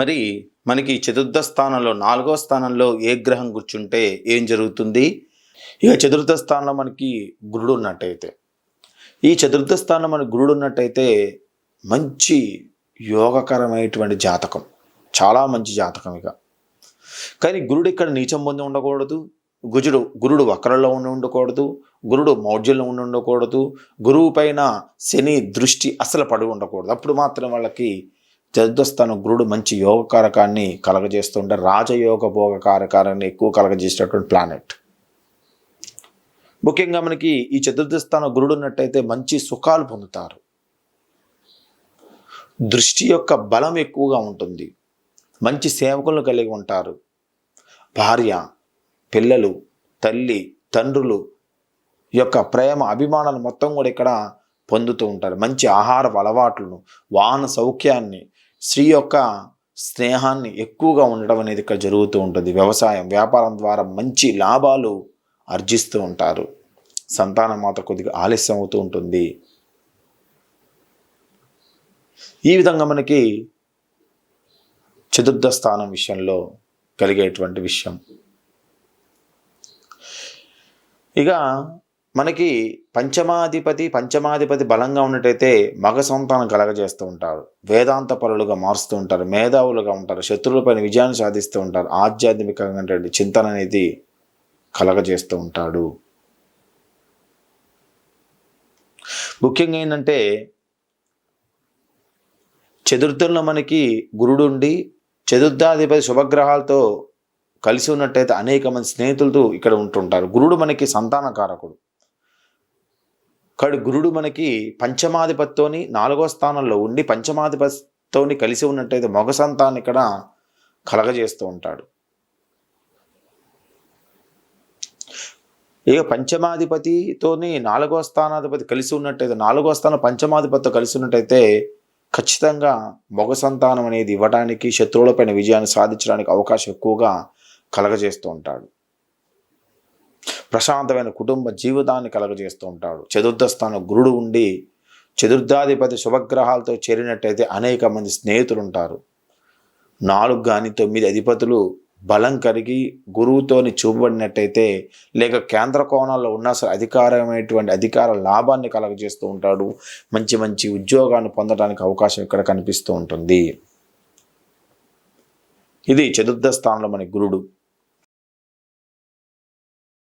మరి మనకి చతుర్థ స్థానంలో 4వ స్థానంలో ఏ గ్రహం కూర్చుంటే ఏం జరుగుతుంది? ఇక చతుర్థ స్థానంలో మనకి గురుడు ఉన్నట్టయితే, ఈ చతుర్థ స్థానంలో మనకి గురుడు ఉన్నట్టయితే మంచి యోగకరమైనటువంటి జాతకం, చాలా మంచి జాతకం. ఇక కానీ గురుడు ఇక్కడ నీచం పొంది ఉండకూడదు, గురుడు వక్రంలో ఉండకూడదు, గురుడు మౌఢ్యంలో ఉండకూడదు, గురువు పైన శని దృష్టి అసలు పడి ఉండకూడదు. అప్పుడు మాత్రం వాళ్ళకి చతుర్థస్థానం గురుడు మంచి యోగకారకాన్ని కలగజేస్తుంటే రాజయోగ భోగ కారకారాన్ని ఎక్కువ కలగజేసేటటువంటి ప్లానెట్. ముఖ్యంగా మనకి ఈ చతుర్థస్థానం గురుడు ఉన్నట్టయితే మంచి సుఖాలు పొందుతారు, దృష్టి యొక్క బలం ఎక్కువగా ఉంటుంది, మంచి సేవకులను కలిగి ఉంటారు, భార్య పిల్లలు తల్లి తండ్రులు యొక్క ప్రేమ అభిమానాలు మొత్తం కూడా ఇక్కడ పొందుతూ ఉంటారు. మంచి ఆహార అలవాట్లను, వాహన సౌఖ్యాన్ని, స్త్రీ యొక్క స్నేహాన్ని ఎక్కువగా ఉండడం అనేది ఇక్కడ జరుగుతూ ఉంటుంది. వ్యవసాయం వ్యాపారం ద్వారా మంచి లాభాలు ఆర్జిస్తూ ఉంటారు. సంతానం మాత్రం కొద్దిగా ఆలస్యం అవుతూ ఉంటుంది. ఈ విధంగా మనకి చతుర్థ స్థానం విషయంలో కలిగేటువంటి విషయం. ఇక మనకి పంచమాధిపతి బలంగా ఉన్నట్టయితే మగ సంతానం కలగజేస్తూ ఉంటారు, వేదాంత పరులుగా మారుస్తూ ఉంటారు, మేధావులుగా ఉంటారు, శత్రువులపైన విజయాన్ని సాధిస్తూ ఉంటారు, ఆధ్యాత్మికంగా చింతన అనేది కలగజేస్తూ ఉంటాడు. ముఖ్యంగా ఏంటంటే చతుర్థంలో మనకి గురుడు ఉండి చతుర్థాధిపతి శుభగ్రహాలతో కలిసి ఉన్నట్టయితే అనేక మంది స్నేహితులతో ఇక్కడ ఉంటుంటారు. గురుడు మనకి సంతానకారకుడు. గురుడు మనకి పంచమాధిపతితోని 4వ స్థానంలో ఉండి పంచమాధిపతితోని కలిసి ఉన్నట్టయితే మగ సంతానం ఇక్కడ కలగజేస్తూ ఉంటాడు. ఇక పంచమాధిపతితోని 4వ స్థానాధిపతి కలిసి ఉన్నట్టయితే, 4వ స్థానం పంచమాధిపతితో కలిసి ఉన్నట్టయితే ఖచ్చితంగా మగ సంతానం అనేది ఇవ్వడానికి, శత్రువులపైన విజయాన్ని సాధించడానికి అవకాశం ఎక్కువగా కలగజేస్తూ ఉంటాడు. ప్రశాంతమైన కుటుంబ జీవితాన్ని కలగజేస్తూ ఉంటాడు. చతుర్థ స్థానం గురుడు ఉండి చతుర్థాధిపతి శుభగ్రహాలతో చేరినట్టయితే అనేక మంది స్నేహితులు ఉంటారు. 4 కానీ 9 అధిపతులు బలం కలిగి గురువుతోని చూపబడినట్టయితే, లేక కేంద్ర కోణాల్లో ఉన్నా సరే అధికార లాభాన్ని కలగజేస్తూ ఉంటాడు. మంచి ఉద్యోగాన్ని పొందడానికి అవకాశం ఇక్కడ కనిపిస్తూ ఉంటుంది. ఇది చతుర్థ స్థానంలో మన గురుడు.